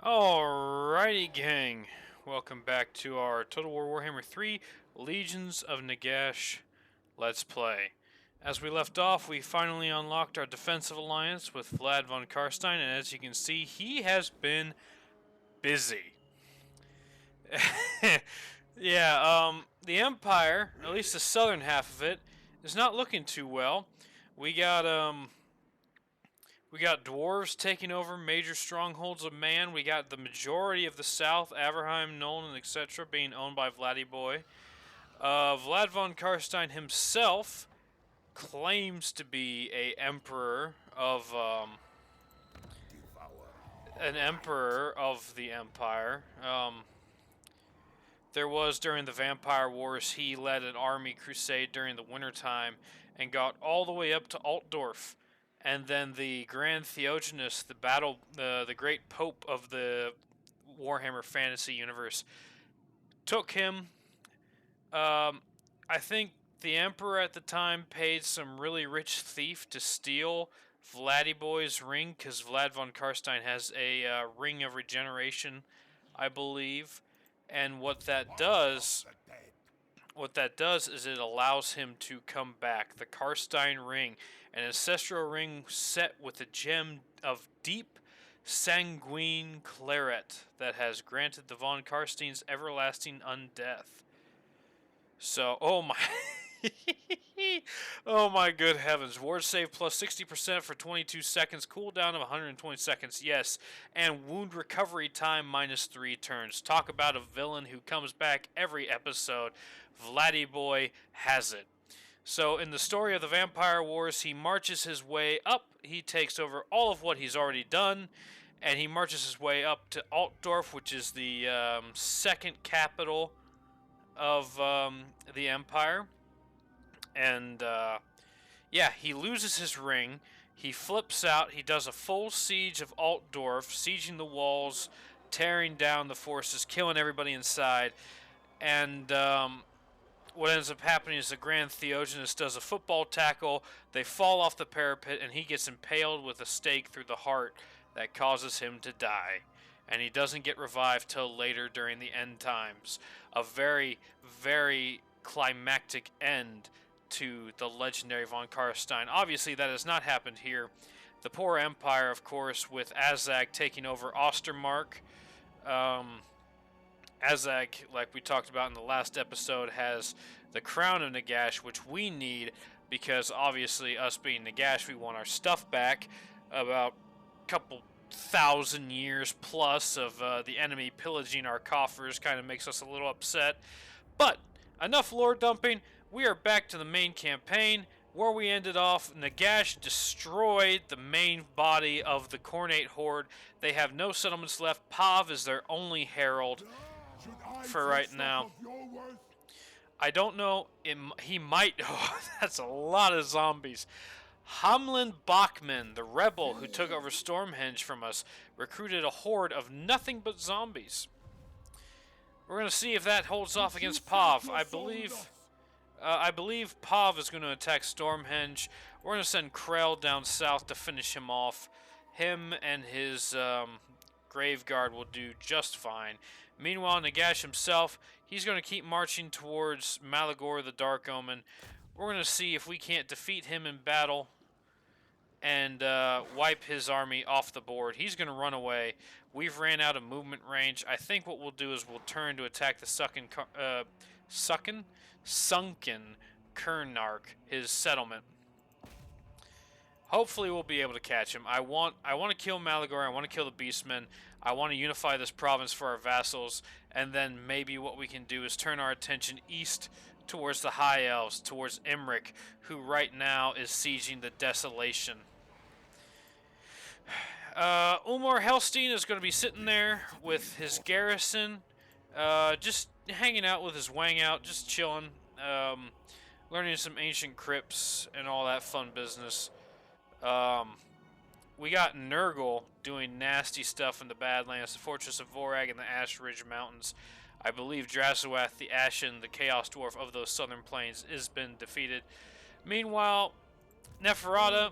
Alrighty, gang. Welcome back to our Total War Warhammer 3 Legions of Nagash Let's Play. As we left off, we finally unlocked our defensive alliance with Vlad von Karstein, and as you can see, he has been busy. The Empire, at least the southern half of it, is not looking too well. We got dwarves taking over major strongholds of man. We got the majority of the south, Averheim, Nolan, etc., being owned by Vladiboy. Vlad von Karstein himself claims to be an emperor of the empire. There was, during the Vampire Wars, he led an army crusade during the wintertime and got all the way up to Altdorf. And then the Grand Theogenes, the great pope of the Warhammer Fantasy universe, took him. I think the Emperor at the time paid some really rich thief to steal Vladiboy's ring, because Vlad von Karstein has a ring of regeneration, I believe. And what that does is it allows him to come back. The Karstein ring, an ancestral ring set with a gem of deep sanguine claret that has granted the von Karsteins everlasting undeath. So, oh my... oh my good heavens. Ward save plus 60% for 22 seconds. Cooldown of 120 seconds, yes. And wound recovery time minus 3 turns. Talk about a villain who comes back every episode. Vladiboy has it. So in the story of the Vampire Wars, he marches his way up. He takes over all of what he's already done. And he marches his way up to Altdorf, which is the second capital of the Empire. And he loses his ring. He flips out. He does a full siege of Altdorf, sieging the walls, tearing down the forces, killing everybody inside. And what ends up happening is the Grand Theogenes does a football tackle. They fall off the parapet, and he gets impaled with a stake through the heart that causes him to die. And he doesn't get revived till later during the end times. A very, very climactic end to the legendary von Karstein. Obviously, that has not happened here. The poor Empire, of course, with Azag taking over Ostermark. Azag, like we talked about in the last episode, has the crown of Nagash, which we need because, obviously, us being Nagash, we want our stuff back. About a couple thousand years plus of the enemy pillaging our coffers kind of makes us a little upset. But enough lore dumping. We are back to the main campaign, where we ended off. Nagash destroyed the main body of the Khornate horde. They have no settlements left. Pav is their only herald for right now. I don't know. He might... Oh, that's a lot of zombies. Hamlin Bachman, the rebel who took over Stormhenge from us, recruited a horde of nothing but zombies. We're going to see if that holds off against Pav. I believe Pav is going to attack Stormhenge. We're going to send Krell down south to finish him off. Him and his Graveguard will do just fine. Meanwhile, Nagash himself, he's going to keep marching towards Malagor the Dark Omen. We're going to see if we can't defeat him in battle and wipe his army off the board. He's going to run away. We've ran out of movement range. I think what we'll do is we'll turn to attack the sunken Kernark, his settlement. Hopefully we'll be able to catch him. I want to kill Malagor. I want to kill the beastmen. I want to unify this province for our vassals. And then maybe what we can do is turn our attention east towards the High Elves, towards Imric, who right now is sieging the Desolation. Umar Helstein is going to be sitting there with his garrison, just hanging out with his wang out, just chilling, learning some ancient crypts and all that fun business. We got Nurgle doing nasty stuff in the Badlands, the Fortress of Vorag, and the Ash Ridge Mountains. I believe Drazoath, the Ashen, the Chaos Dwarf of those southern plains, has been defeated. Meanwhile, Neferata,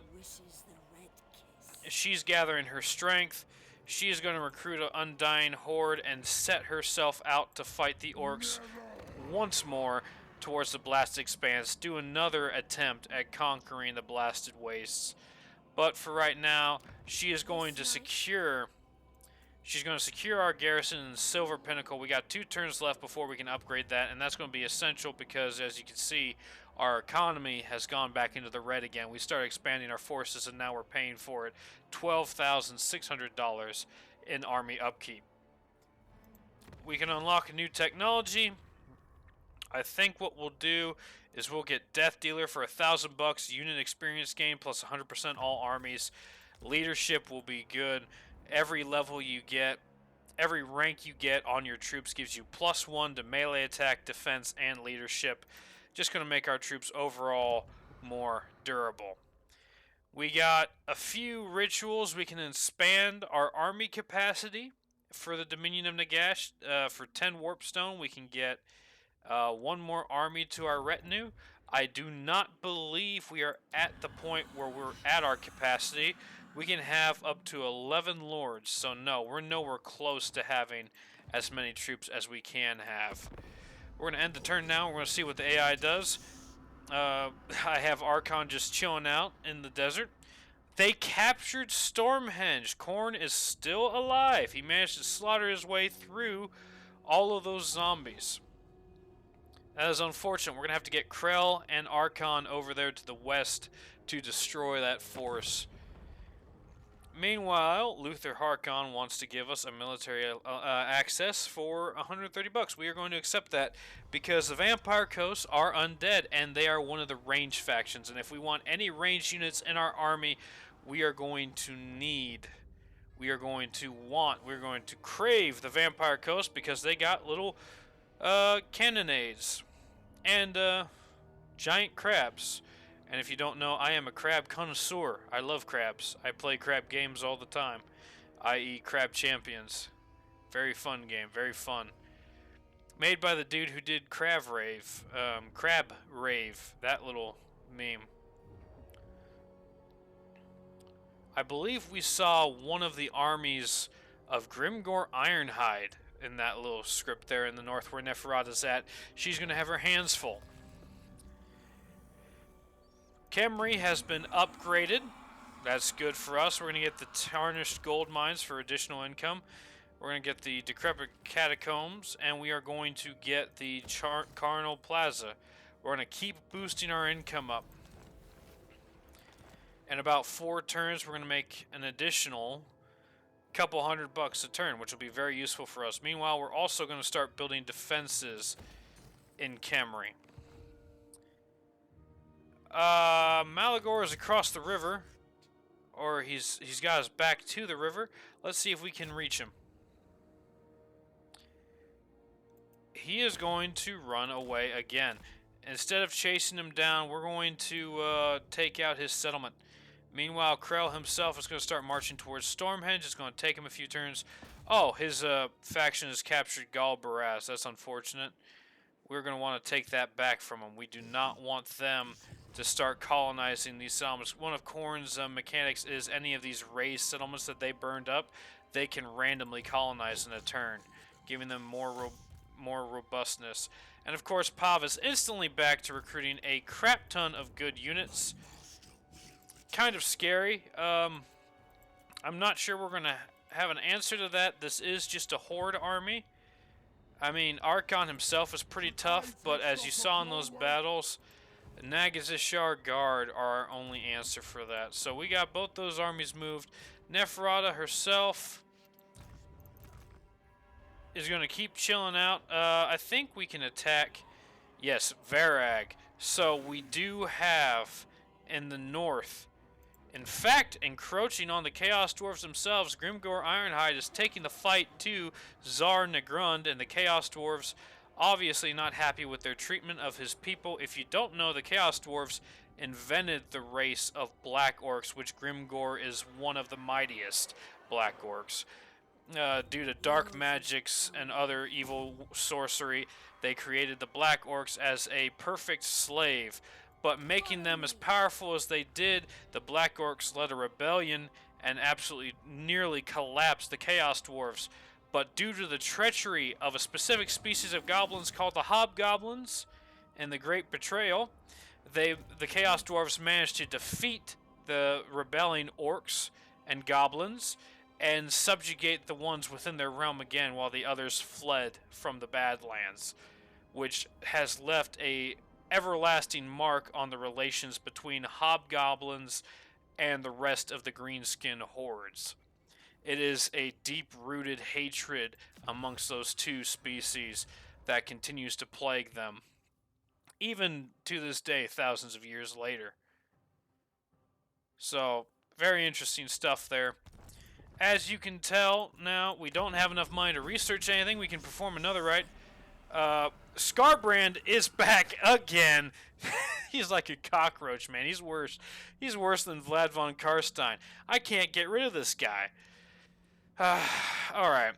she's gathering her strength. She is going to recruit an undying horde and set herself out to fight the orcs once more towards the blasted expanse, do another attempt at conquering the blasted wastes. But for right now, she is going to secure... She's going to secure our garrison in Silver Pinnacle. We got 2 turns left before we can upgrade that, and that's going to be essential because, as you can see, our economy has gone back into the red again. We started expanding our forces, and now we're paying for it. $12,600 in army upkeep. We can unlock a new technology. I think what we'll do is we'll get Death Dealer for $1,000, unit experience gain plus 100% all armies. Leadership will be good. Every level you get, every rank you get on your troops gives you +1 to melee attack, defense, and leadership. Just going to make our troops overall more durable. We got a few rituals. We can expand our army capacity for the Dominion of Nagash. For 10 Warpstone, we can get 1 more army to our retinue. I do not believe we are at the point where we're at our capacity. We can have up to 11 lords, so no, we're nowhere close to having as many troops as we can have. We're going to end the turn now. We're going to see what the AI does. I have Arkhan just chilling out in the desert. They captured Stormhenge. Khorne is still alive. He managed to slaughter his way through all of those zombies. That is unfortunate. We're going to have to get Krell and Arkhan over there to the west to destroy that force. Meanwhile, Luther Harkon wants to give us a military access for $130. We are going to accept that because the Vampire Coasts are undead and they are one of the range factions. And if we want any range units in our army, we are going to crave the Vampire Coast because they got little cannonades and giant crabs. And if you don't know, I am a crab connoisseur. I love crabs. I play crab games all the time, i.e. Crab Champions. Very fun game, very fun. Made by the dude who did Crab Rave, that little meme. I believe we saw one of the armies of Grimgor Ironhide in that little script there in the north where Neferata's at. She's going to have her hands full. Khemri has been upgraded. That's good for us. We're going to get the Tarnished Gold Mines for additional income. We're going to get the Decrepit Catacombs, and we are going to get the Carnal Plaza. We're going to keep boosting our income up. In about 4 turns, we're going to make an additional couple $100 a turn, which will be very useful for us. Meanwhile, we're also going to start building defenses in Khemri. Malagor is across the river, or he's got us back to the river. Let's see if we can reach him. He is going to run away again. Instead of chasing him down, we're going to take out his settlement. Meanwhile, Krell himself is going to start marching towards Stormhenge. It's going to take him a few turns. Oh, his faction has captured Galbaraz. That's unfortunate. We're going to want to take that back from him. We do not want them to start colonizing these settlements. One of Khorne's mechanics is any of these raised settlements that they burned up, they can randomly colonize in a turn, giving them more robustness. And of course, Pav is instantly back to recruiting a crap ton of good units. Kind of scary. I'm not sure we're going to have an answer to that. This is just a horde army. I mean, Arkhan himself is pretty tough, but as you saw in those battles, Nagazishar Guard are our only answer for that. So we got both those armies moved. Neferata herself is going to keep chilling out. I think we can attack, yes, Varag. So we do have in the north, in fact, encroaching on the Chaos Dwarves themselves. Grimgor Ironhide is taking the fight to Tsar Nagrund, and the Chaos Dwarves obviously not happy with their treatment of his people. If you don't know, the Chaos Dwarves invented the race of Black Orcs, which Grimgor is one of the mightiest Black Orcs. Due to dark magics and other evil sorcery, they created the Black Orcs as a perfect slave. But making them as powerful as they did, the Black Orcs led a rebellion and absolutely nearly collapsed the Chaos Dwarves. But due to the treachery of a specific species of goblins called the Hobgoblins and the Great Betrayal, the Chaos Dwarves managed to defeat the rebelling orcs and goblins and subjugate the ones within their realm again while the others fled from the Badlands, which has left a everlasting mark on the relations between hobgoblins and the rest of the greenskin hordes. It is a deep-rooted hatred amongst those two species that continues to plague them, even to this day, thousands of years later. So, very interesting stuff there. As you can tell, now, we don't have enough money to research anything. We can perform another rite. Skarbrand is back again. He's like a cockroach, man. He's worse. He's worse than Vlad von Karstein. I can't get rid of this guy. Alright.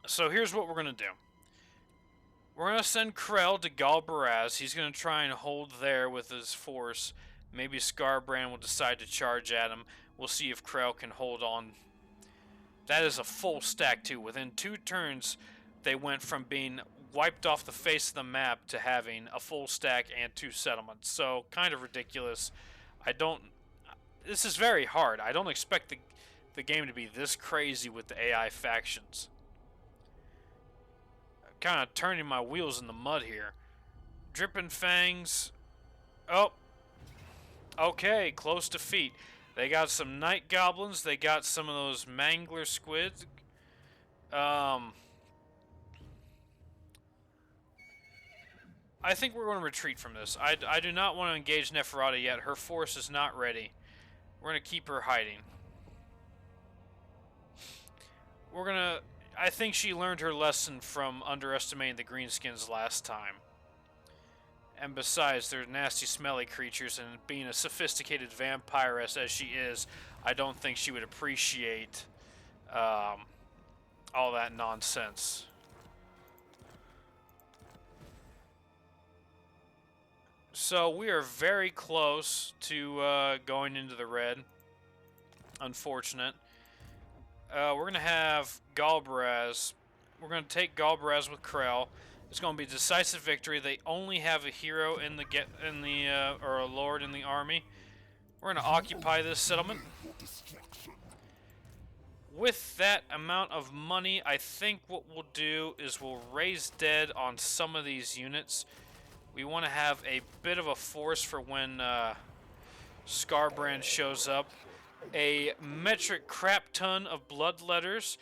So here's what we're going to do. We're going to send Krell to Galbaraz. He's going to try and hold there with his force. Maybe Skarbrand will decide to charge at him. We'll see if Krell can hold on. That is a full stack, too. Within 2 turns, they went from being wiped off the face of the map to having a full stack and 2 settlements. So, kind of ridiculous. This is very hard. I don't expect the game to be this crazy with the AI factions. Kind of turning my wheels in the mud here. Dripping Fangs. Oh. Okay, close defeat. They got some night goblins. They got some of those mangler squids. I think we're going to retreat from this. I do not want to engage Neferata yet. Her force is not ready. We're going to keep her hiding. We're going to... I think she learned her lesson from underestimating the greenskins last time. And besides, they're nasty, smelly creatures, and being a sophisticated vampiress as she is, I don't think she would appreciate all that nonsense. So we are very close to going into the red. Unfortunate. We're going to have Galbaraz. We're going to take Galbaraz with Krell. It's going to be a decisive victory. They only have a hero or a lord in the army. We're going to occupy this settlement. With that amount of money, I think what we'll do is we'll raise dead on some of these units. We want to have a bit of a force for when Skarbrand shows up. A metric crap ton of bloodletters.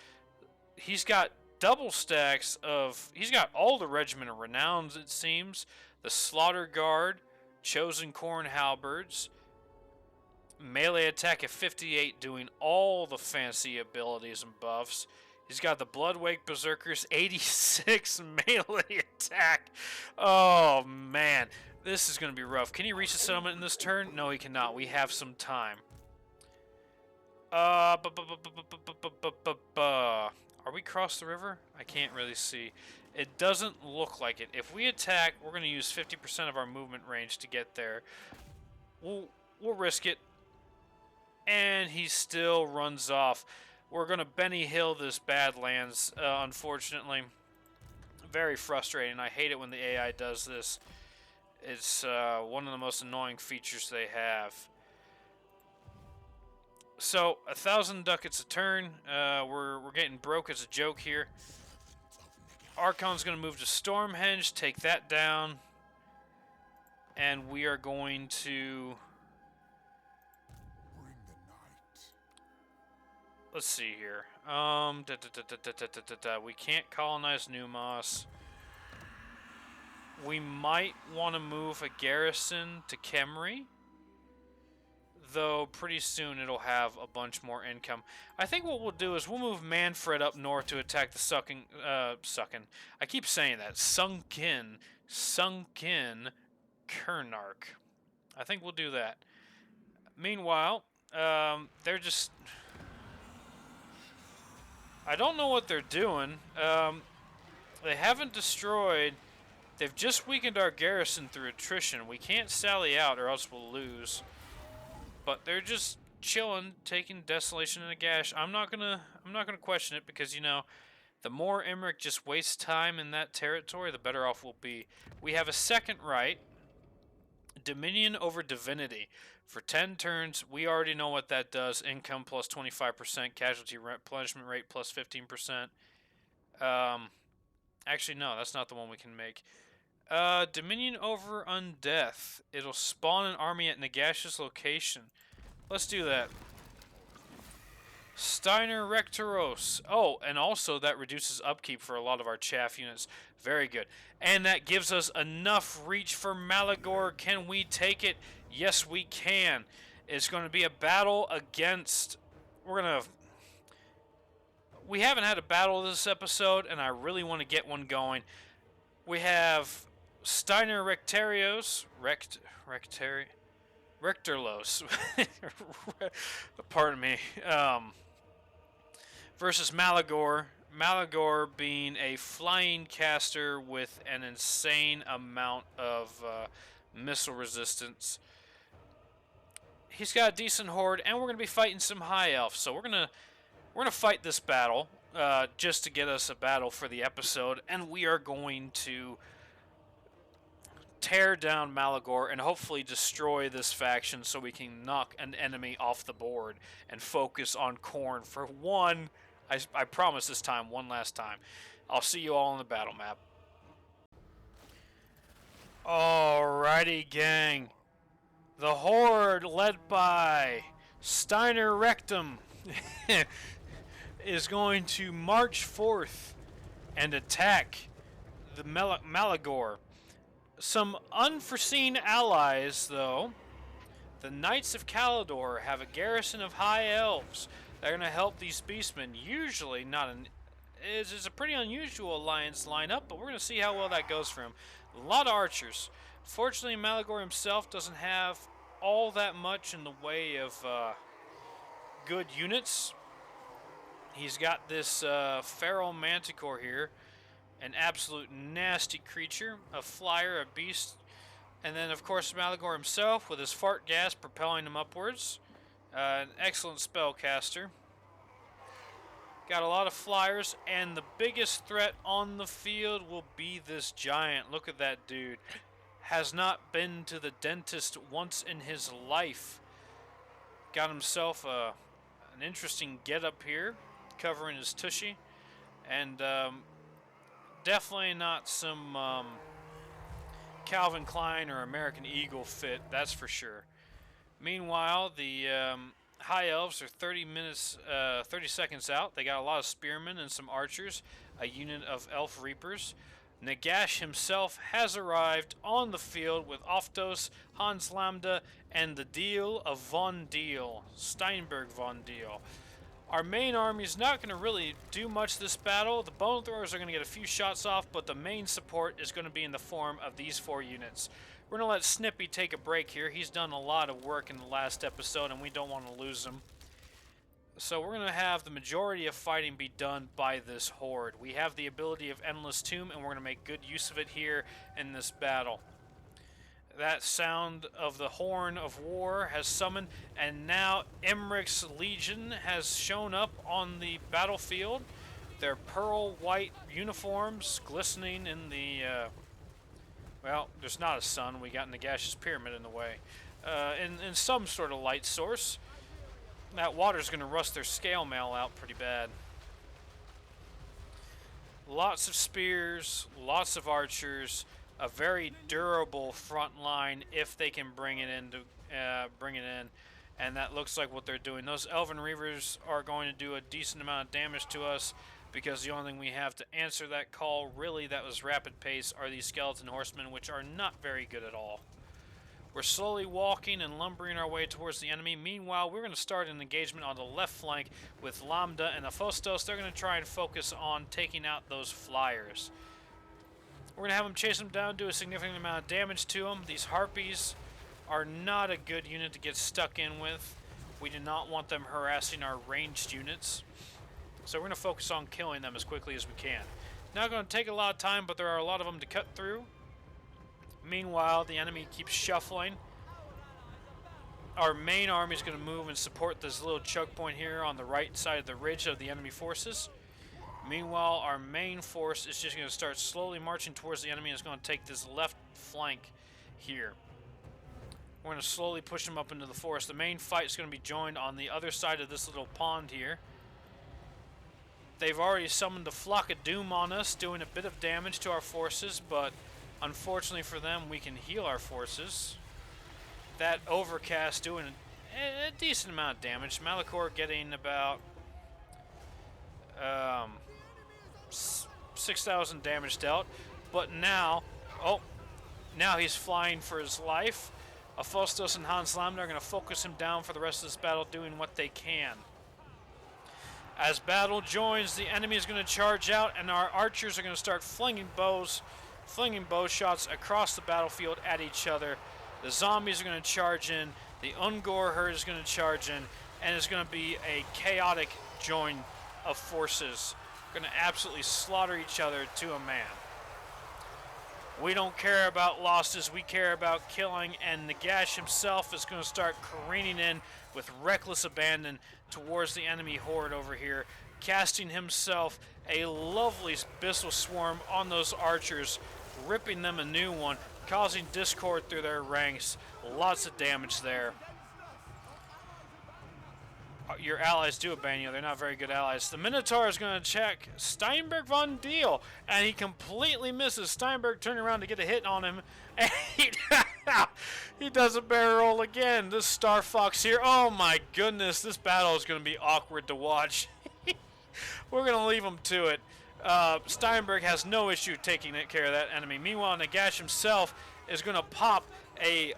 He's got double stacks of... He's got all the Regiment of Renowns, it seems. The Slaughter Guard, Chosen Corn Halberds. Melee attack at 58, doing all the fancy abilities and buffs. He's got the Bloodwake Berserkers, 86 melee attack. Oh, man. This is going to be rough. Can he reach the settlement in this turn? No, he cannot. We have some time. Are we across the river? I can't really see. It doesn't look like it. If we attack, we're going to use 50% of our movement range to get there. We'll risk it. And he still runs off. We're going to Benny Hill this Badlands, unfortunately. Very frustrating. I hate it when the AI does this. It's one of the most annoying features they have. So, 1,000 ducats a turn. We're getting broke as a joke here. Arkhan's going to move to Stormhenge, take that down. And we are going to... Let's see here. We can't colonize Numos. We might want to move a garrison to Khemri. Though pretty soon it'll have a bunch more income. I think what we'll do is we'll move Manfred up north to attack the Sunken. I keep saying that. Sunken Kernark. I think we'll do that. Meanwhile, they're just... I don't know what they're doing. They haven't destroyed... They've just weakened our garrison through attrition. We can't sally out or else we'll lose. But they're just chilling, taking Desolation and Nagash. I'm not gonna question it because, you know, the more Emmerich just wastes time in that territory, the better off we'll be. We have a second right, Dominion over Divinity. For 10 turns, we already know what that does. Income plus 25%, casualty replenishment rate plus 15%. Actually, no, that's not the one we can make. Dominion over Undeath. It'll spawn an army at Nagash's location. Let's do that. Steiner Rectoros. Oh, and also that reduces upkeep for a lot of our chaff units. Very good. And that gives us enough reach for Malagor. Can we take it? Yes, we can. It's going to be a battle against... We haven't had a battle this episode, and I really want to get one going. We have Steiner Rectorios. Rectorlos. Pardon me. Versus Malagor. Malagor being a flying caster with an insane amount of missile resistance. He's got a decent horde, and we're going to be fighting some high elves. So we're gonna fight this battle just to get us a battle for the episode, and we are going to tear down Malagor and hopefully destroy this faction so we can knock an enemy off the board and focus on Khorne for one. I promise this time, one last time. I'll see you all on the battle map. Alrighty, gang. The Horde, led by Steiner Rectum, is going to march forth and attack the Malagor. Some unforeseen allies, though. The Knights of Calador have a garrison of high elves. They're going to help these beastmen. Usually, it's a pretty unusual alliance lineup, but we're going to see how well that goes for him. A lot of archers. Fortunately, Malagor himself doesn't have all that much in the way of good units. He's got this feral manticore here, an absolute nasty creature, a flyer, a beast, and then of course Malagor himself with his fart gas propelling him upwards. An excellent spellcaster. Got a lot of flyers, and the biggest threat on the field will be this giant. Look at that dude. Has not been to the dentist once in his life. Got himself an interesting get-up here, covering his tushy, and definitely not some Calvin Klein or American Eagle fit, that's for sure. Meanwhile, the High Elves are 30 seconds out. They got a lot of spearmen and some archers, a unit of Elf Reapers. Nagash himself has arrived on the field with Oftos, Hans Lambda, and the Deal of Von Deal, Steinberg Von Deal. Our main army is not going to really do much this battle. The bone throwers are going to get a few shots off, but the main support is going to be in the form of these 4 units. We're going to let Snippy take a break here. He's done a lot of work in the last episode, and we don't want to lose him. So we're going to have the majority of fighting be done by this horde. We have the ability of Endless Tomb, and we're going to make good use of it here in this battle. That sound of the Horn of War has summoned, and now Emmerich's Legion has shown up on the battlefield. Their pearl white uniforms glistening in the... well, there's not a sun. We got Nagash's pyramid in the way. In some sort of light source. That water's going to rust their scale mail out pretty bad. Lots of spears, lots of archers, a very durable front line if they can bring it in, and that looks like what they're doing. Those Elven Reavers are going to do a decent amount of damage to us because the only thing we have to answer that call, really, that was rapid pace, are these Skeleton Horsemen, which are not very good at all. We're slowly walking and lumbering our way towards the enemy. Meanwhile, we're going to start an engagement on the left flank with Lambda and Aphostos. They're going to try and focus on taking out those flyers. We're going to have them chase them down, do a significant amount of damage to them. These Harpies are not a good unit to get stuck in with. We do not want them harassing our ranged units. So we're going to focus on killing them as quickly as we can. Not going to take a lot of time, but there are a lot of them to cut through. Meanwhile, the enemy keeps shuffling. our main army is going to move and support this little choke point here on the right side of the ridge of the enemy forces. Meanwhile, our main force is just going to start slowly marching towards the enemy and is going to take this left flank here. We're going to slowly push them up into the forest. The main fight is going to be joined on the other side of this little pond here. They've already summoned the Flock of Doom on us, doing a bit of damage to our forces, but unfortunately for them, we can heal our forces. That Overcast doing a decent amount of damage. Malagor getting about 6,000 damage dealt. But now, now he's flying for his life. Aphostos and Hans Lamda are going to focus him down for the rest of this battle, doing what they can. As battle joins, the enemy is going to charge out, and our archers are going to start flinging bow shots across the battlefield at each other. The zombies are going to charge in, the Ungor herd is going to charge in, and it's going to be a chaotic join of forces. We're going to absolutely slaughter each other to a man. We don't care about losses, we care about killing, and Nagash himself is going to start careening in with reckless abandon towards the enemy horde over here, casting himself a lovely abyssal swarm on those archers, ripping them a new one, causing discord through their ranks. Lots of damage there. Your allies do abandon you. They're not very good allies. The Minotaur is going to check Steinberg von Deal, and he completely misses. Steinberg turning around to get a hit on him, and he does a barrel roll again. This Star Fox here, oh my goodness, this battle is going to be awkward to watch. We're going to leave him to it. Steinberg has no issue taking care of that enemy. Meanwhile, Nagash himself is going to pop a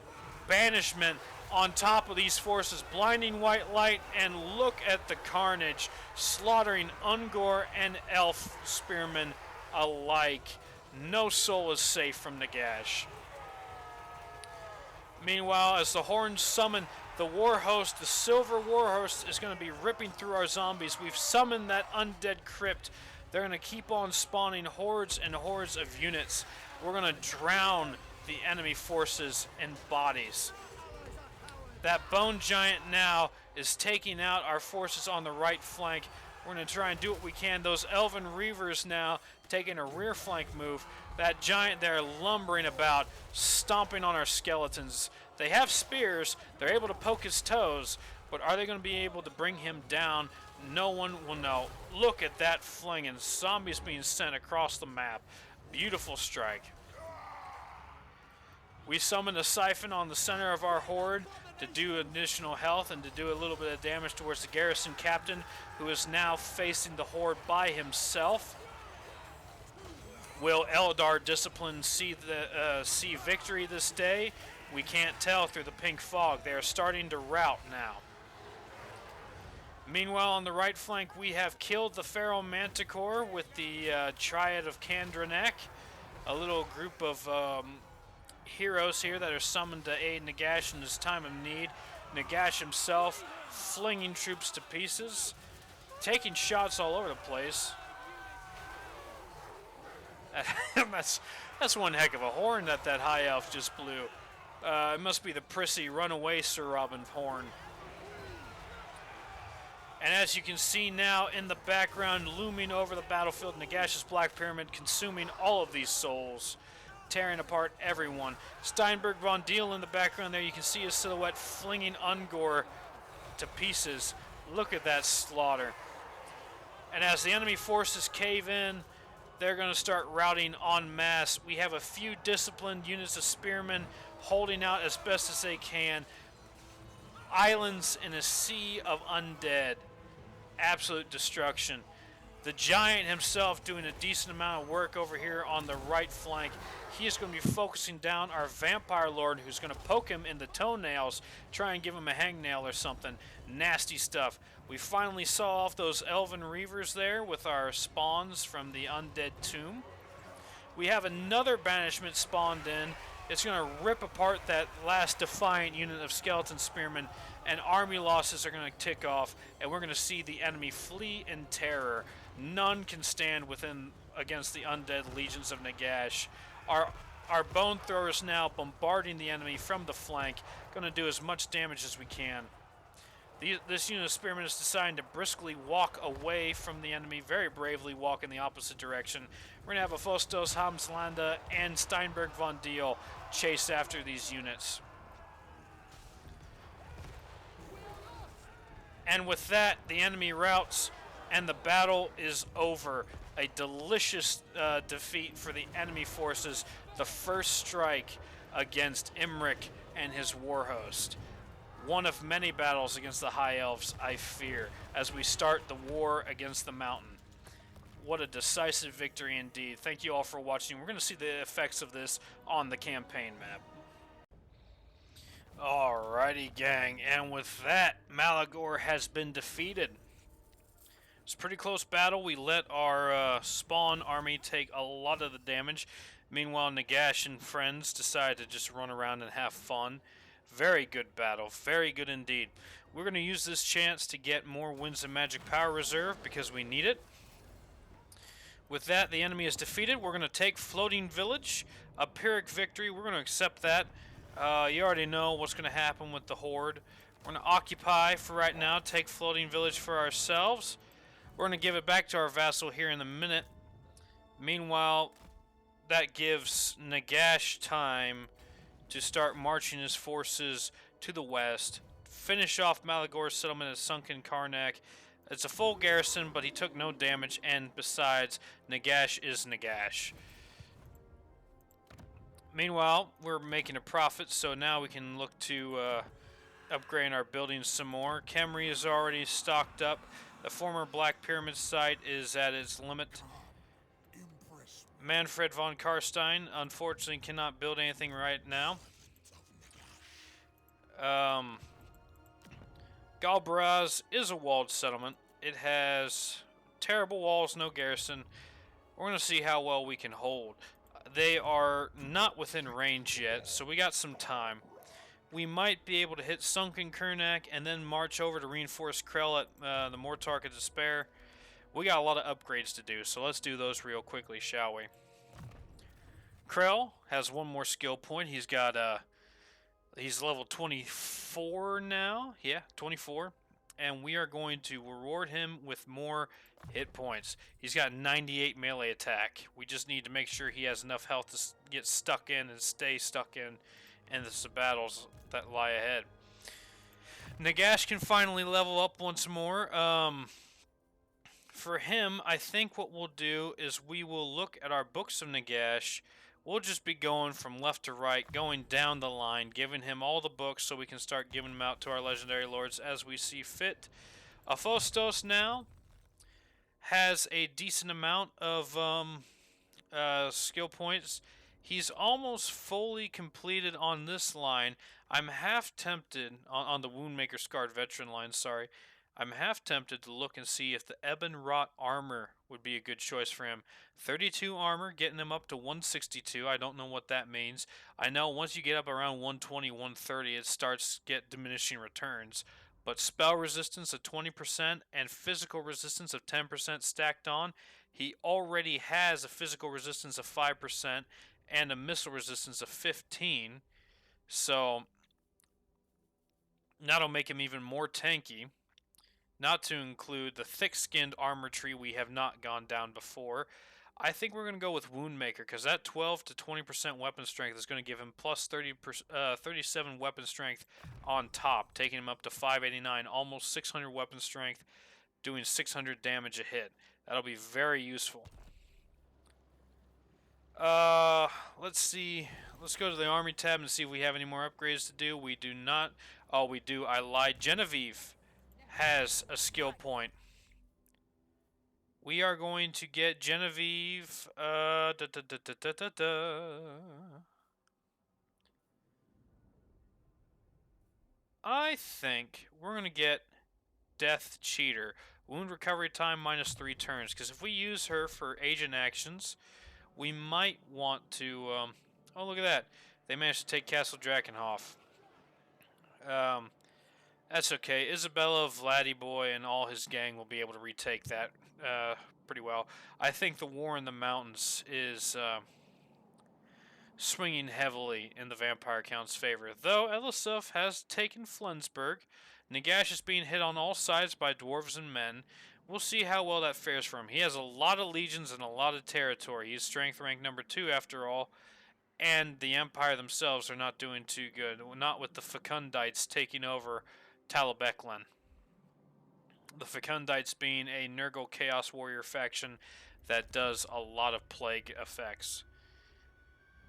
banishment on top of these forces, blinding white light, and look at the carnage, slaughtering Ungor and elf spearmen alike. No soul is safe from Nagash. Meanwhile, as the horns summon the war host, the silver war host is going to be ripping through our zombies. We've summoned that undead crypt. They're going to keep on spawning hordes and hordes of units. We're going to drown the enemy forces in bodies. That bone giant now is taking out our forces on the right flank. We're going to try and do what we can. Those elven reavers now taking a rear flank move. That giant there lumbering about, stomping on our skeletons. They have spears. They're able to poke his toes, but are they going to be able to bring him down? No one will know. Look at that fling, and zombies being sent across the map. Beautiful strike. We summoned a siphon on the center of our horde to do additional health and to do a little bit of damage towards the garrison captain, who is now facing the horde by himself. Will Eldar Discipline see victory this day? We can't tell through the pink fog. They are starting to rout now. Meanwhile, on the right flank, we have killed the Pharaoh Manticore with the Triad of Kandranek, a little group of heroes here that are summoned to aid Nagash in his time of need. Nagash himself flinging troops to pieces, taking shots all over the place. That's one heck of a horn that high elf just blew. It must be the prissy runaway Sir Robin horn. And as you can see now in the background, looming over the battlefield, Nagash's Black Pyramid consuming all of these souls, tearing apart everyone. Steinberg von Deal in the background there, you can see his silhouette flinging Ungor to pieces. Look at that slaughter. And as the enemy forces cave in, they're going to start routing en masse. We have a few disciplined units of spearmen holding out as best as they can. Islands in a sea of undead. Absolute destruction. The giant himself doing a decent amount of work over here on the right flank. He is going to be focusing down our vampire lord, who's going to poke him in the toenails, try and give him a hangnail or something. Nasty stuff. We finally saw off those elven reavers there with our spawns from the undead tomb. We have another banishment spawned in. It's going to rip apart that last defiant unit of skeleton spearmen, and army losses are going to tick off, and we're going to see the enemy flee in terror. None can stand against the undead legions of Nagash. Our Our bone throwers now bombarding the enemy from the flank. Going to do as much damage as we can. This unit of spearmen is deciding to briskly walk away from the enemy, very bravely walk in the opposite direction. We're going to have a Fostos, Hamslanda, and Steinberg von Deal chase after these units. And with that, the enemy routs, and the battle is over. A delicious defeat for the enemy forces. The first strike against Imric and his war host. One of many battles against the High Elves, I fear, as we start the war against the mountain. What a decisive victory indeed. Thank you all for watching. We're going to see the effects of this on the campaign map. Alrighty, gang, and with that, Malagor has been defeated. It's a pretty close battle. We let our spawn army take a lot of the damage. Meanwhile, Nagash and friends decide to just run around and have fun. Very good battle. Very good indeed. We're going to use this chance to get more Winds of Magic Power Reserve because we need it. With that, the enemy is defeated. We're going to take Floating Village. A Pyrrhic victory. We're going to accept that. You already know what's going to happen with the horde. We're going to occupy for right now. Take Floating Village for ourselves. We're going to give it back to our vassal here in a minute. Meanwhile, that gives Nagash time to start marching his forces to the west, finish off Malagor's settlement at Sunken Karnak. It's a full garrison, but he took no damage, and besides, Nagash is Nagash. Meanwhile, we're making a profit, so now we can look to upgrade our buildings some more. Khemri is already stocked up. The former Black Pyramid site is at its limit. Manfred von Karstein, unfortunately, cannot build anything right now. Galbaraz is a walled settlement. It has terrible walls, no garrison. We're going to see how well we can hold. They are not within range yet, so we got some time. We might be able to hit Sunken Karnak and then march over to reinforce Krell at the Mortarch of Despair. We got a lot of upgrades to do, so let's do those real quickly, shall we? Krell has one more skill point. He's got he's level 24 now. Yeah, 24. And we are going to reward him with more hit points. He's got 98 melee attack. We just need to make sure he has enough health to get stuck in and stay stuck in the battles that lie ahead. Nagash can finally level up once more. For him, I think what we'll do is we will look at our books of Nagash. We'll just be going from left to right, going down the line, giving him all the books so we can start giving them out to our legendary lords as we see fit. Aphostos now has a decent amount of skill points. He's almost fully completed on this line. I'm half tempted, on the Woundmaker Scarred Veteran line, sorry. I'm half tempted to look and see if the Ebon Wrought Armor would be a good choice for him. 32 armor, getting him up to 162. I don't know what that means. I know once you get up around 120, 130, it starts to get diminishing returns. But spell resistance of 20% and physical resistance of 10% stacked on, he already has a physical resistance of 5% and a missile resistance of 15. So that'll make him even more tanky. Not to include the thick-skinned armor tree we have not gone down before. I think we're going to go with Woundmaker, because that 12 to 20% weapon strength is going to give him plus 37 weapon strength on top, taking him up to 589, almost 600 weapon strength, doing 600 damage a hit. That'll be very useful. Let's see. Let's go to the army tab and see if we have any more upgrades to do. We do not. Oh, we do. I lied. Genevieve has a skill point. We are going to get Genevieve. I think we're going to get Death Cheater. Wound recovery time minus 3 turns. Because if we use her for agent actions, we might want to. Oh, look at that. They managed to take Castle Drakenhof. That's okay. Isabella, Vladdy Boy, and all his gang will be able to retake that pretty well. I think the war in the mountains is swinging heavily in the vampire count's favor. Though Elisuf has taken Flensburg, Nagash is being hit on all sides by dwarves and men. We'll see how well that fares for him. He has a lot of legions and a lot of territory. He's strength rank number 2 after all, and the Empire themselves are not doing too good. Not with the Fecundites taking over Talabeclan. The Fecundites being a Nurgle Chaos Warrior faction that does a lot of plague effects.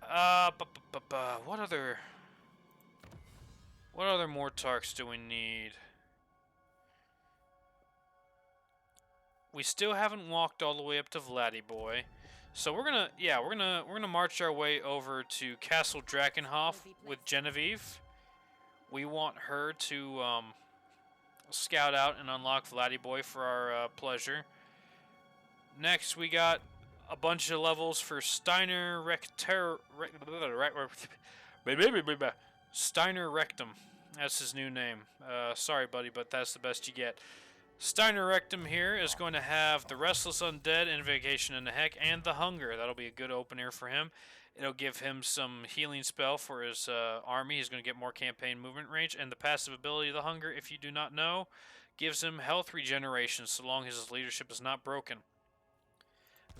What other Mortarks do we need? We still haven't walked all the way up to Vladiboy, so we're gonna march our way over to Castle Drakenhof with Genevieve. We want her to scout out and unlock Vladiboy for our pleasure. Next, we got a bunch of levels for Steiner Rectum. That's his new name. Sorry, buddy, but that's the best you get. Steiner Rectum here is going to have the Restless Undead, Invocation in the Heck, and the Hunger. That'll be a good opener for him. It'll give him some healing spell for his army. He's going to get more campaign movement range. And the passive ability of the Hunger, if you do not know, gives him health regeneration so long as his leadership is not broken.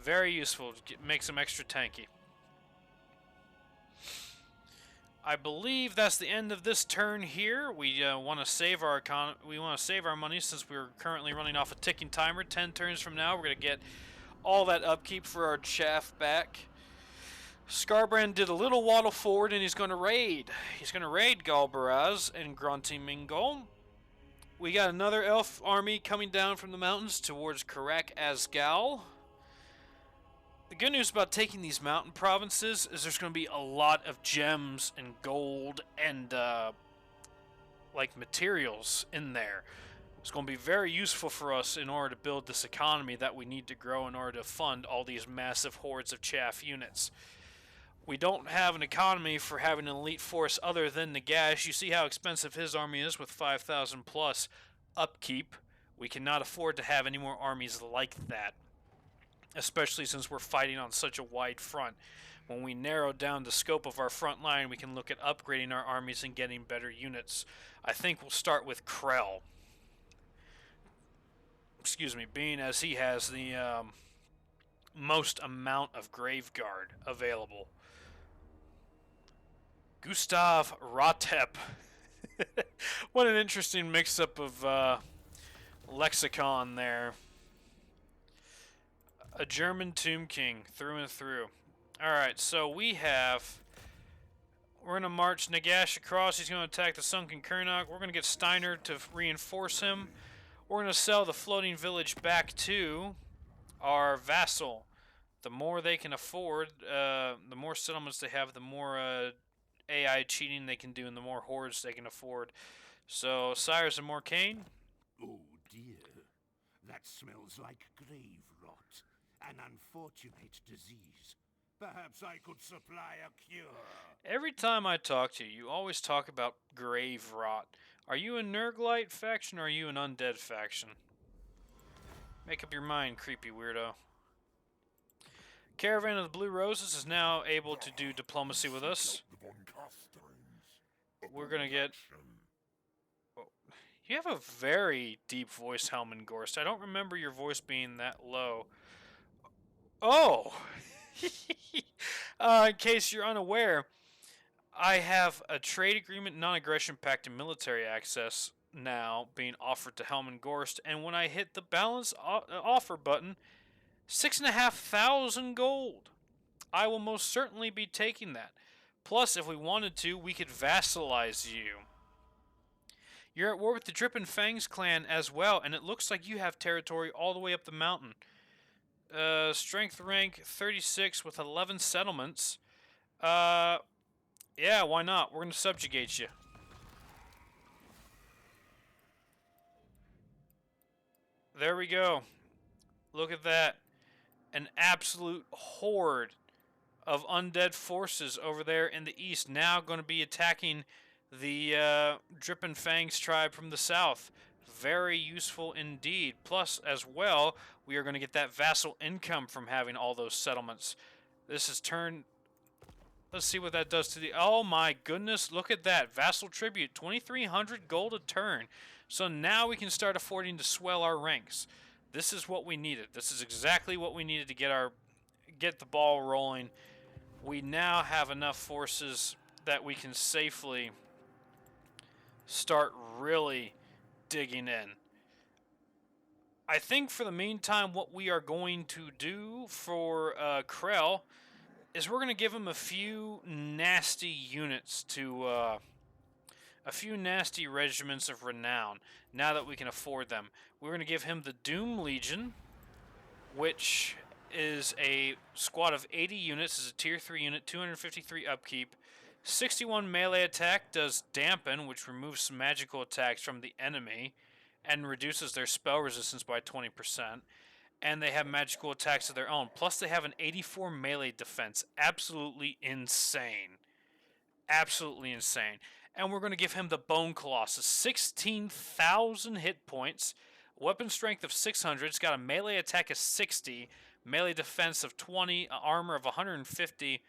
Very useful. Makes him extra tanky. I believe that's the end of this turn here. We want to save our money since we're currently running off a ticking timer. 10 turns from now, we're going to get all that upkeep for our chaff back. Skarbrand did a little waddle forward, and he's going to raid. He's going to raid Galbaraz and Grunty Mingol. We got another elf army coming down from the mountains towards Karak Asgal. The good news about taking these mountain provinces is there's going to be a lot of gems and gold and materials in there. It's going to be very useful for us in order to build this economy that we need to grow in order to fund all these massive hordes of chaff units. We don't have an economy for having an elite force other than Nagash. You see how expensive his army is with 5,000 plus upkeep. We cannot afford to have any more armies like that, especially since we're fighting on such a wide front. When we narrow down the scope of our front line, we can look at upgrading our armies and getting better units. I think we'll start with Krell. Excuse me, being as he has the most amount of Graveguard available. Gustav Rotep. What an interesting mix-up of lexicon there. A German Tomb King through and through. Alright, so we're going to march Nagash across. He's going to attack the Sunken Kernok. We're going to get Steiner to reinforce him. We're going to sell the floating village back to our vassal. The more they can afford, the more settlements they have, the more AI cheating they can do, and the more hordes they can afford. So, Sires of Morcane. Oh dear, that smells like grave rot. An unfortunate disease. Perhaps I could supply a cure. Every time I talk to you, you always talk about grave rot. Are you a Nurglite faction or are you an Undead faction? Make up your mind, creepy weirdo. Caravan of the Blue Roses is now able to do diplomacy with us. We're gonna get... You have a very deep voice, Helmengorst. I don't remember your voice being that low. Oh! In case you're unaware, I have a trade agreement, non-aggression pact, and military access now being offered to Helmengorst, and when I hit the balance offer button, 6,500 gold. I will most certainly be taking that. Plus, if we wanted to, we could vassalize you. You're at war with the Drippin' Fangs clan as well, and it looks like you have territory all the way up the mountain. Strength rank 36 with 11 settlements. Yeah, why not? We're going to subjugate you. There we go. Look at that. An absolute horde of undead forces over there in the east, now going to be attacking the Drippin' Fangs tribe from the south. Very useful indeed. Plus, as well, we are going to get that vassal income from having all those settlements. This is turn Let's see what that does to the... Oh my goodness, look at that. Vassal Tribute, 2,300 gold a turn. So now we can start affording to swell our ranks. This is what we needed. This is exactly what we needed to get the ball rolling. We now have enough forces that we can safely start really digging in. I think for the meantime, what we are going to do for Krell is we're going to give him a few nasty units to, a few nasty regiments of renown, now that we can afford them. We're going to give him the Doom Legion, which is a squad of 80 units, is a tier 3 unit, 253 upkeep, 61 melee attack, does dampen, which removes some magical attacks from the enemy, and reduces their spell resistance by 20%. And they have magical attacks of their own. Plus, they have an 84 melee defense. Absolutely insane. Absolutely insane. And we're going to give him the Bone Colossus. 16,000 hit points. Weapon strength of 600. It's got a melee attack of 60. Melee defense of 20. Armor of 150.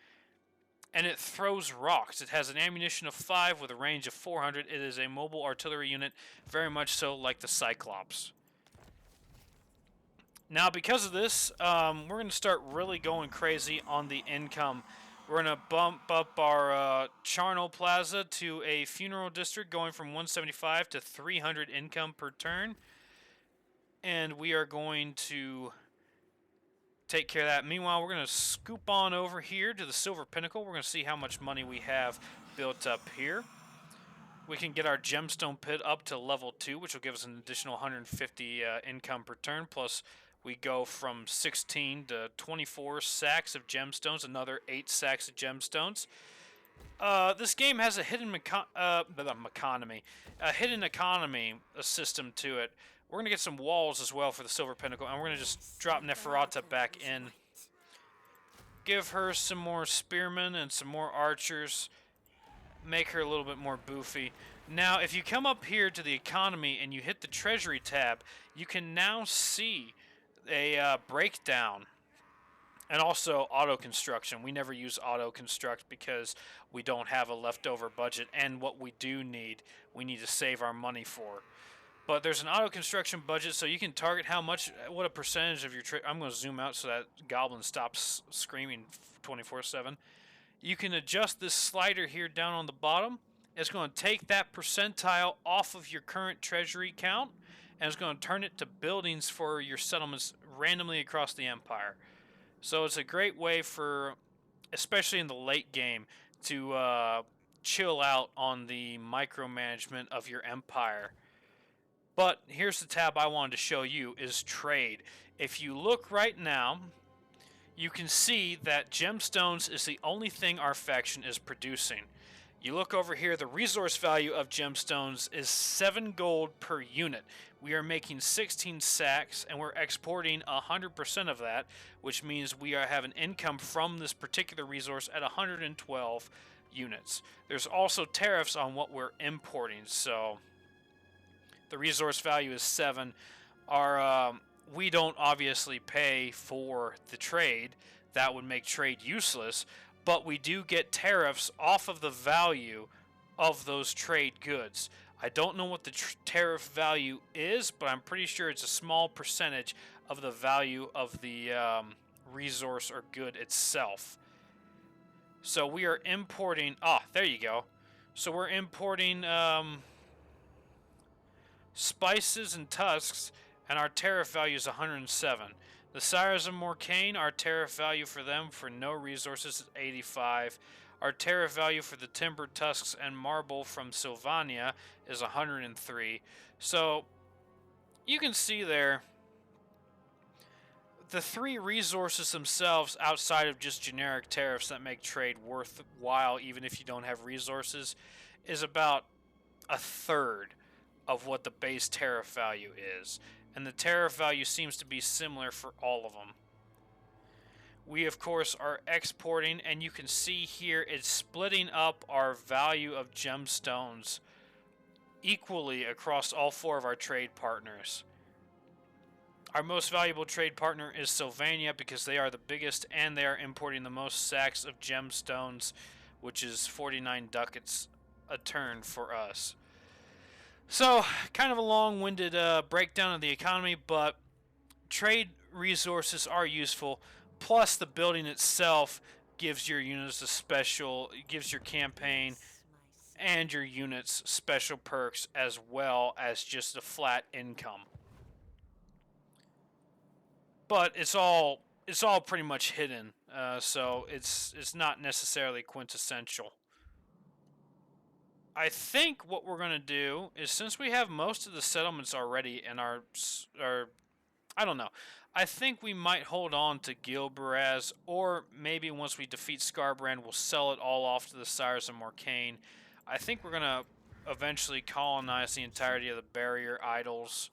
And it throws rocks. It has an ammunition of 5 with a range of 400. It is a mobile artillery unit. Very much so like the Cyclops. Now, because of this, we're going to start really going crazy on the income. We're going to bump up our Charnel Plaza to a funeral district, going from 175 to 300 income per turn. And we are going to take care of that. Meanwhile, we're going to scoop on over here to the Silver Pinnacle. We're going to see how much money we have built up here. We can get our Gemstone Pit up to level 2, which will give us an additional 150 income per turn, plus... we go from 16 to 24 sacks of gemstones, another 8 sacks of gemstones. This game has a hidden economy system to it. We're going to get some walls as well for the Silver Pinnacle, and we're going to just drop Neferata back in. Give her some more spearmen and some more archers. Make her a little bit more boofy. Now, if you come up here to the economy and you hit the treasury tab, you can now see a breakdown and also auto construction. We never use auto construct because we don't have a leftover budget, and what we do need, we need to save our money for. But there's an auto construction budget, so you can target what a percentage of your I'm going to zoom out so that goblin stops screaming 24/7. You can adjust this slider here down on the bottom. It's going to take that percentile off of your current treasury count, and it's going to turn it to buildings for your settlements randomly across the empire. So it's a great way for, especially in the late game, to chill out on the micromanagement of your empire. But here's the tab I wanted to show you, is trade. If you look right now, you can see that gemstones is the only thing our faction is producing. You look over here, the resource value of gemstones is 7 gold per unit. We are making 16 sacks, and we're exporting 100% of that, which means we have an income from this particular resource at 112 units. There's also tariffs on what we're importing, so the resource value is 7. We don't obviously pay for the trade. That would make trade useless. But we do get tariffs off of the value of those trade goods. I don't know what the tariff value is, but I'm pretty sure it's a small percentage of the value of the resource or good itself. So we are importing... there you go. So we're importing spices and tusks, and our tariff value is 107. The Sires of Morcane, our tariff value for them for no resources is 85. Our tariff value for the timber, tusks, and marble from Sylvania is 103. So you can see there, the 3 resources themselves, outside of just generic tariffs that make trade worthwhile even if you don't have resources, is about a third of what the base tariff value is. And the tariff value seems to be similar for all of them. We, of course, are exporting, and you can see here it's splitting up our value of gemstones equally across all 4 of our trade partners. Our most valuable trade partner is Sylvania because they are the biggest and they are importing the most sacks of gemstones, which is 49 ducats a turn for us. So, kind of a long-winded breakdown of the economy, but trade resources are useful. Plus, the building itself gives your units a special, gives your campaign and your units special perks as well as just a flat income. But it's all pretty much hidden, so it's not necessarily quintessential. I think what we're gonna do is, since we have most of the settlements already in our I don't know. I think we might hold on to Gilberaz, or maybe once we defeat Skarbrand, we'll sell it all off to the Sires of Morcane. I think we're gonna eventually colonize the entirety of the Barrier Idols.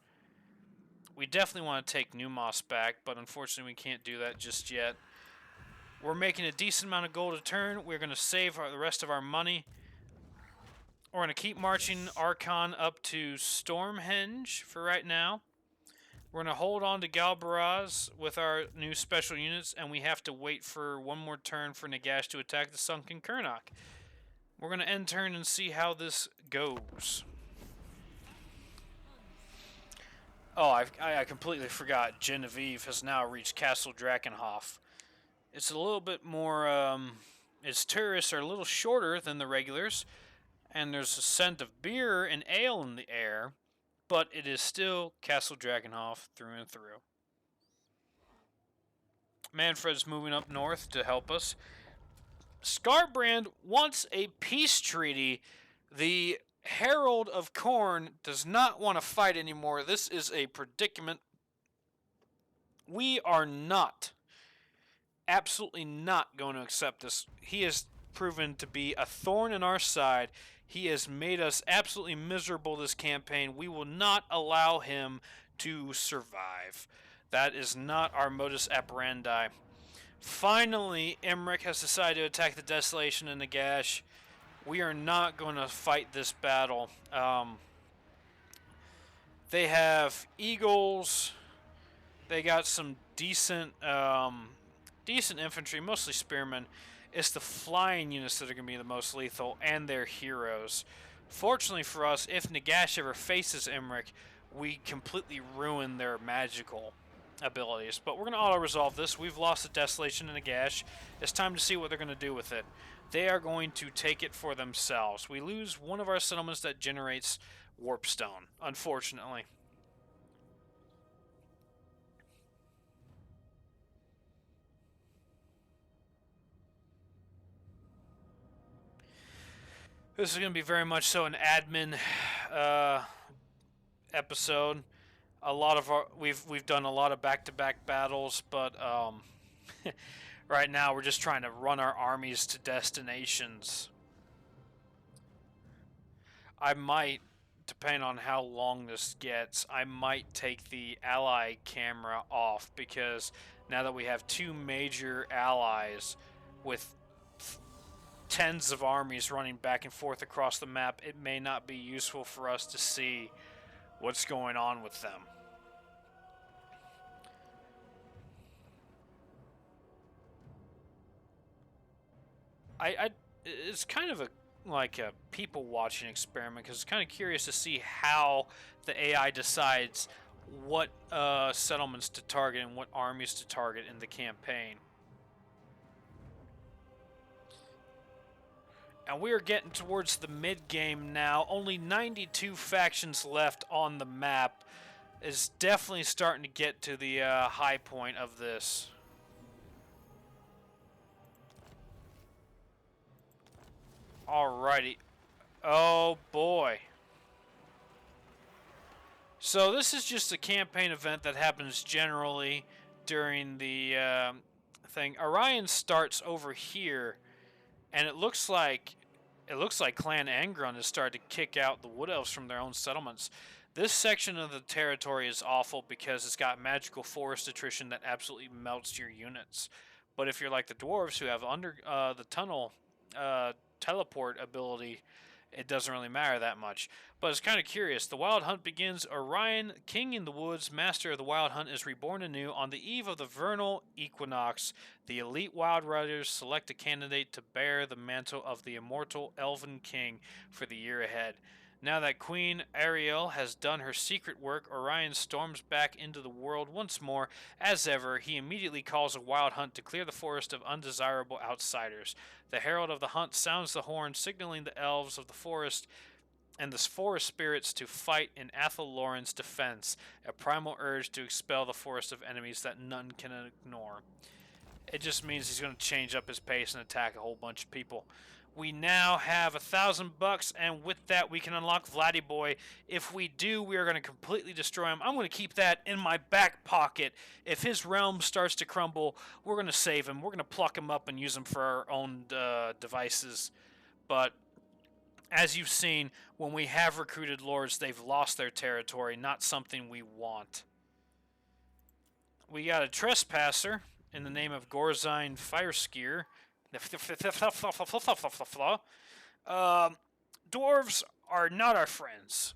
We definitely want to take Numos back, but unfortunately we can't do that just yet. We're making a decent amount of gold a turn. We're going to save the rest of our money. We're going to keep marching Arkhan up to Stormhenge for right now. We're going to hold on to Galbaraz with our new special units, and we have to wait for one more turn for Nagash to attack the Sunken Kernok. We're going to end turn and see how this goes. Oh, I completely forgot. Genevieve has now reached Castle Drakenhof. It's a little bit more, its tourists are a little shorter than the regulars, and there's a scent of beer and ale in the air, but it is still Castle Drakenhof through and through. Manfred's moving up north to help us. Skarbrand wants a peace treaty. The Herald of Khorne does not want to fight anymore. This is a predicament. We are not, absolutely not going to accept this. He has proven to be a thorn in our side. He has made us absolutely miserable this campaign. We will not allow him to survive. That is not our modus operandi. Finally, Emmerich has decided to attack the Desolation in Nagash. We are not going to fight this battle. They have eagles. They got some decent infantry, mostly spearmen. It's the flying units that are going to be the most lethal, and their heroes. Fortunately for us, if Nagash ever faces Emmerich, we completely ruin their magical abilities. But we're going to auto-resolve this. We've lost the Desolation in Nagash. It's time to see what they're going to do with it. They are going to take it for themselves. We lose one of our settlements that generates warpstone, unfortunately. This is going to be very much so an admin episode. A lot of we've done a lot of back-to-back battles, but right now we're just trying to run our armies to destinations. I might, depending on how long this gets, I might take the ally camera off, because now that we have two major allies with tens of armies running back and forth across the map, it may not be useful for us to see what's going on with them. It's kind of like a people watching experiment, because it's kind of curious to see how the AI decides what settlements to target and what armies to target in the campaign. And we are getting towards the mid-game now. Only 92 factions left on the map. Is definitely starting to get to the high point of this. Alrighty. Oh boy. So this is just a campaign event that happens generally during the thing. Orion starts over here, and it looks like Clan Angron has started to kick out the Wood Elves from their own settlements. This section of the territory is awful because it's got magical forest attrition that absolutely melts your units. But if you're like the dwarves who have under the tunnel teleport ability, it doesn't really matter that much. But it's kind of curious. The Wild Hunt begins. Orion, king in the woods, master of the Wild Hunt, is reborn anew. On the eve of the vernal equinox, the elite Wild Riders select a candidate to bear the mantle of the immortal Elven King for the year ahead. Now that Queen Ariel has done her secret work, Orion storms back into the world once more. As ever, he immediately calls a wild hunt to clear the forest of undesirable outsiders. The herald of the hunt sounds the horn, signaling the elves of the forest and the forest spirits to fight in Athel Loren's defense, a primal urge to expel the forest of enemies that none can ignore. It just means he's going to change up his pace and attack a whole bunch of people. We now have $1,000, and with that, we can unlock Vladdy Boy. If we do, we are going to completely destroy him. I'm going to keep that in my back pocket. If his realm starts to crumble, we're going to save him. We're going to pluck him up and use him for our own devices. But as you've seen, when we have recruited lords, they've lost their territory, not something we want. We got a trespasser in the name of Gor Gazan Fireskier. Dwarves are not our friends.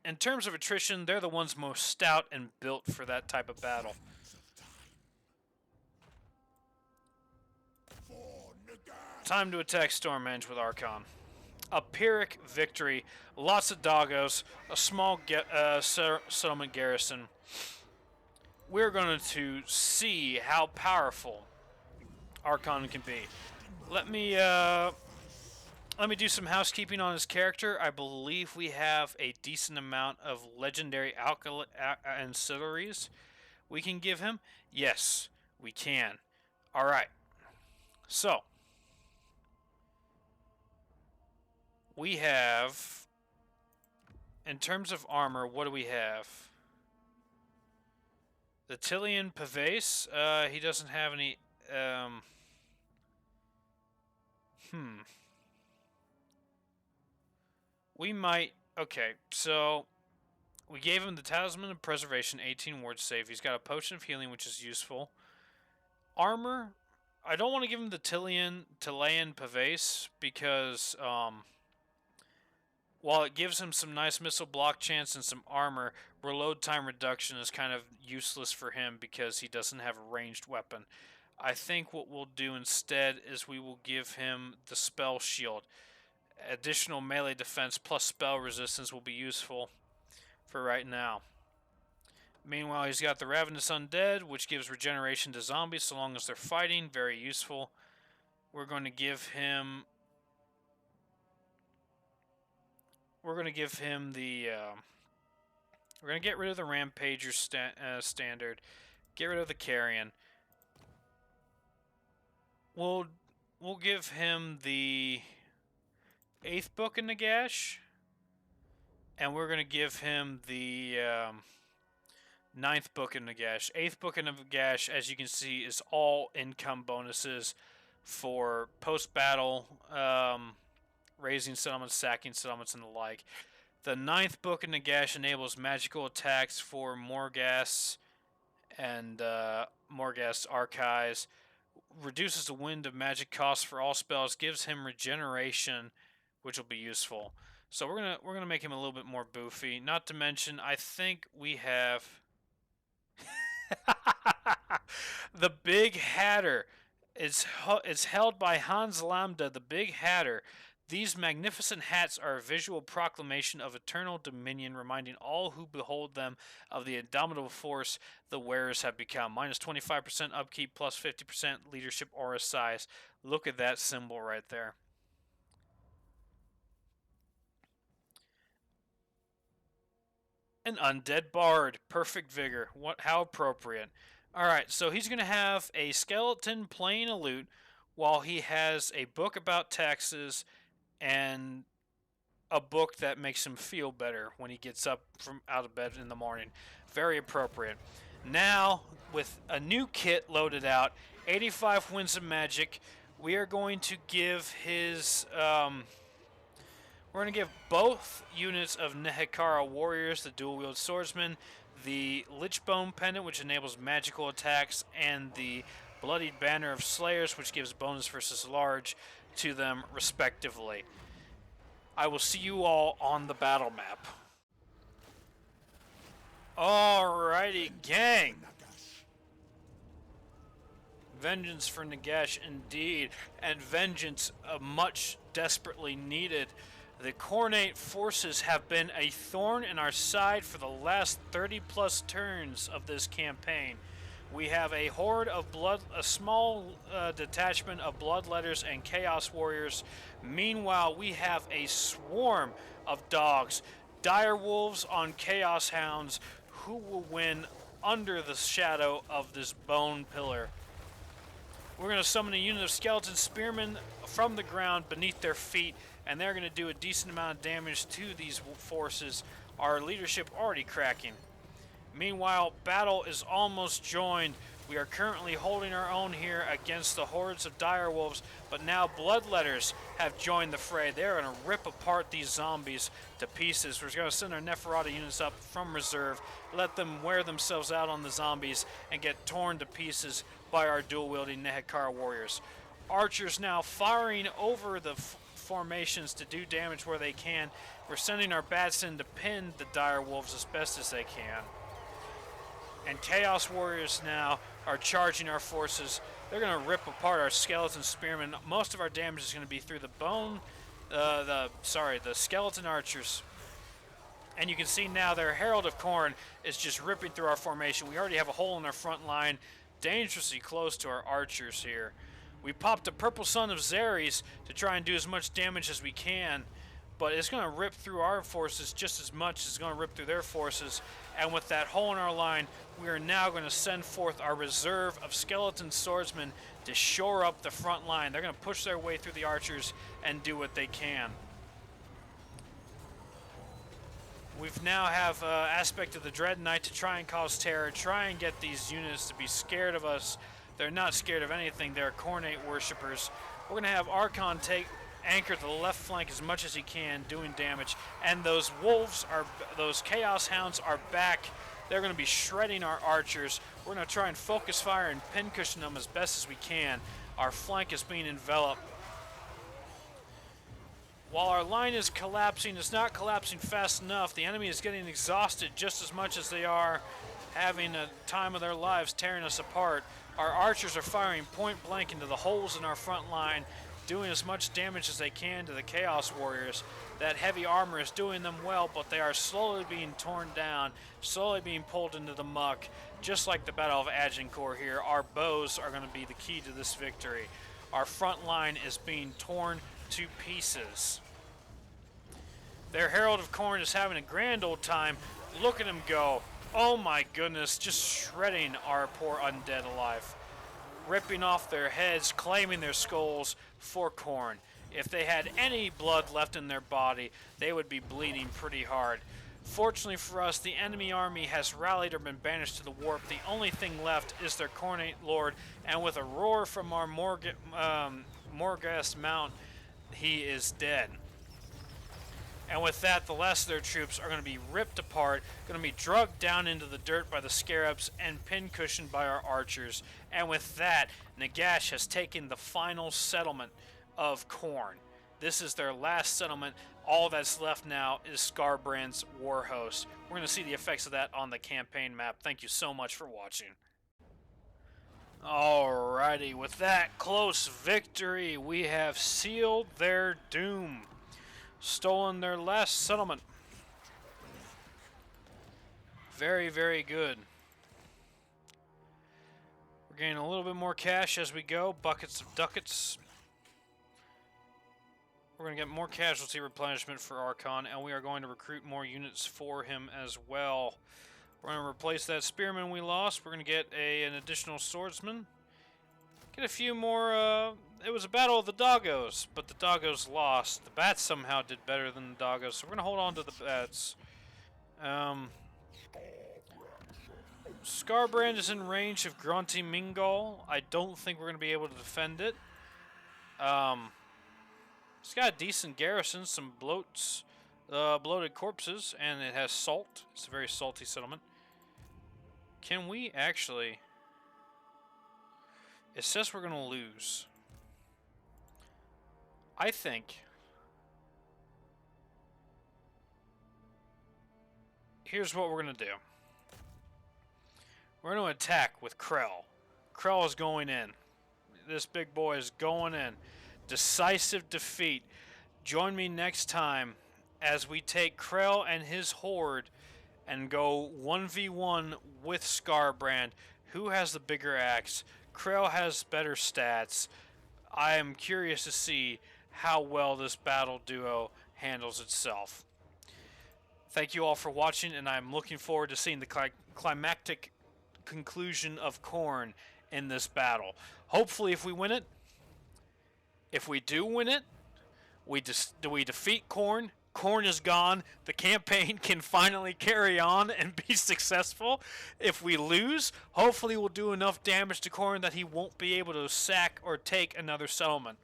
In terms of attrition, they're the ones most stout and built for that type of battle. Time to attack Stormhenge with Arkhan. A Pyrrhic victory, lots of doggos, a small settlement garrison. We're going to see how powerful Arkhan can be. Let me do some housekeeping on his character. I believe we have a decent amount of legendary ancillaries we can give him. Yes, we can. All right. So we have, in terms of armor, what do we have? The Tillian Pavase. He doesn't have any. We might. Okay, so we gave him the Talisman of Preservation, 18 ward save. He's got a Potion of Healing, which is useful. Armor. I don't want to give him the Tillian Pavase because while it gives him some nice missile block chance and some armor, reload time reduction is kind of useless for him because he doesn't have a ranged weapon. I think what we'll do instead is we will give him the Spell Shield. Additional melee defense plus spell resistance will be useful for right now. Meanwhile, he's got the Ravenous Undead, which gives regeneration to zombies so long as they're fighting. Very useful. We're going to give him the... we're going to get rid of the Rampager standard. Get rid of the Carrion. We'll give him the 8th book in Nagash. And we're going to give him the 9th book in Nagash. 8th book in Nagash, as you can see, is all income bonuses for post-battle, raising settlements, sacking settlements, and the like. The 9th book in Nagash enables magical attacks for Morghast and Morghast Archives. Reduces the wind of magic costs for all spells. Gives him regeneration, which will be useful. So we're gonna make him a little bit more boofy. Not to mention, I think we have the Big Hatter. It's held by Hans Lambda, the Big Hatter. These magnificent hats are a visual proclamation of eternal dominion, reminding all who behold them of the indomitable force the wearers have become. Minus 25% upkeep, plus 50% leadership aura size. Look at that symbol right there. An Undead Bard. Perfect vigor. How appropriate. Alright, so he's going to have a skeleton playing a lute while he has a book about taxes and a book that makes him feel better when he gets up from out of bed in the morning. Very appropriate. Now, with a new kit loaded out, 85 Winds of Magic, we are going to give his... we're going to give both units of Nehekara Warriors, the dual-wield swordsman, the Lichbone Pendant, which enables magical attacks, and the Bloodied Banner of Slayers, which gives bonus versus large to them respectively. I will see you all on the battle map. Alrighty, gang. Vengeance for Nagash indeed, and vengeance much desperately needed. The Khornate forces have been a thorn in our side for the last 30 plus turns of this campaign. We have a horde of a small detachment of bloodletters and chaos warriors. Meanwhile, we have a swarm of dogs, dire wolves on chaos hounds, who will win under the shadow of this bone pillar. We're going to summon a unit of skeleton spearmen from the ground beneath their feet, and they're going to do a decent amount of damage to these forces. Our leadership already cracking. Meanwhile, battle is almost joined. We are currently holding our own here against the hordes of direwolves, but now bloodletters have joined the fray. They're going to rip apart these zombies to pieces. We're going to send our Neferata units up from reserve, let them wear themselves out on the zombies, and get torn to pieces by our dual-wielding Nehekar warriors. Archers now firing over the formations to do damage where they can. We're sending our bats in to pin the direwolves as best as they can. And Chaos Warriors now are charging our forces. They're going to rip apart our skeleton spearmen. Most of our damage is going to be through the skeleton archers. And you can see now their Herald of Khorne is just ripping through our formation. We already have a hole in our front line, dangerously close to our archers here. We popped a Purple Sun of Xeres to try and do as much damage as we can, but it's going to rip through our forces just as much as it's going to rip through their forces. And with that hole in our line, we are now going to send forth our reserve of skeleton swordsmen to shore up the front line. They're going to push their way through the archers and do what they can. We've now have aspect of the Dread Knight to try and cause terror, try and get these units to be scared of us. They're not scared of anything. They're Khornate worshippers. We're going to have Arkhan take anchor to the left flank as much as he can, doing damage. And those those Chaos Hounds are back. They're going to be shredding our archers. We're going to try and focus fire and pincushion them as best as we can. Our flank is being enveloped. While our line is collapsing, it's not collapsing fast enough. The enemy is getting exhausted just as much as they are having a time of their lives tearing us apart. Our archers are firing point blank into the holes in our front line, doing as much damage as they can to the Chaos Warriors. That heavy armor is doing them well, but they are slowly being torn down, slowly being pulled into the muck. Just like the Battle of Agincourt here, our bows are going to be the key to this victory. Our front line is being torn to pieces. Their Herald of Khorne is having a grand old time. Look at him go. Oh my goodness, just shredding our poor undead alive. Ripping off their heads, claiming their skulls for Khorne. If they had any blood left in their body, they would be bleeding pretty hard. Fortunately for us, the enemy army has rallied or been banished to the warp. The only thing left is their Khornate lord, and with a roar from our Morghast Mount, he is dead. And with that, the last of their troops are going to be ripped apart, going to be drugged down into the dirt by the scarabs and pincushioned by our archers. And with that, Nagash has taken the final settlement of Khorne. This is their last settlement. All that's left now is Skarbrand's war host. We're going to see the effects of that on the campaign map. Thank you so much for watching. Alrighty, with that close victory, we have sealed their doom. Stolen their last settlement. Very, very good. We're getting a little bit more cash as we go. Buckets of ducats. We're going to get more casualty replenishment for Arkhan, and we are going to recruit more units for him as well. We're going to replace that spearman we lost. We're going to get an additional swordsman. Get a few more, it was a battle of the doggos, but the doggos lost. The bats somehow did better than the doggos, so we're going to hold on to the bats. Skarbrand is in range of Grunty Mingol. I don't think we're going to be able to defend it. It's got a decent garrison, some bloated corpses, and it has salt. It's a very salty settlement. Can we actually... It says we're going to lose. I think here's what we're going to do. We're going to attack with Krell. Krell is going in. This big boy is going in. Decisive defeat. Join me next time as we take Krell and his horde and go 1v1 with Skarbrand. Who has the bigger axe? Krell has better stats. I am curious to see how well this battle duo handles itself. Thank you all for watching, and I'm looking forward to seeing the climactic conclusion of Khorne in this battle. Hopefully, if we win it, if we do win it, we defeat Khorne. Khorne is gone. The campaign can finally carry on and be successful. If we lose, hopefully we'll do enough damage to Khorne that he won't be able to sack or take another settlement.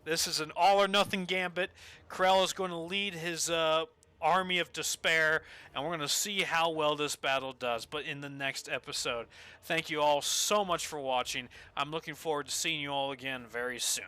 This is an all-or-nothing gambit. Krell is going to lead his army of despair, and we're going to see how well this battle does, but in the next episode. Thank you all so much for watching. I'm looking forward to seeing you all again very soon.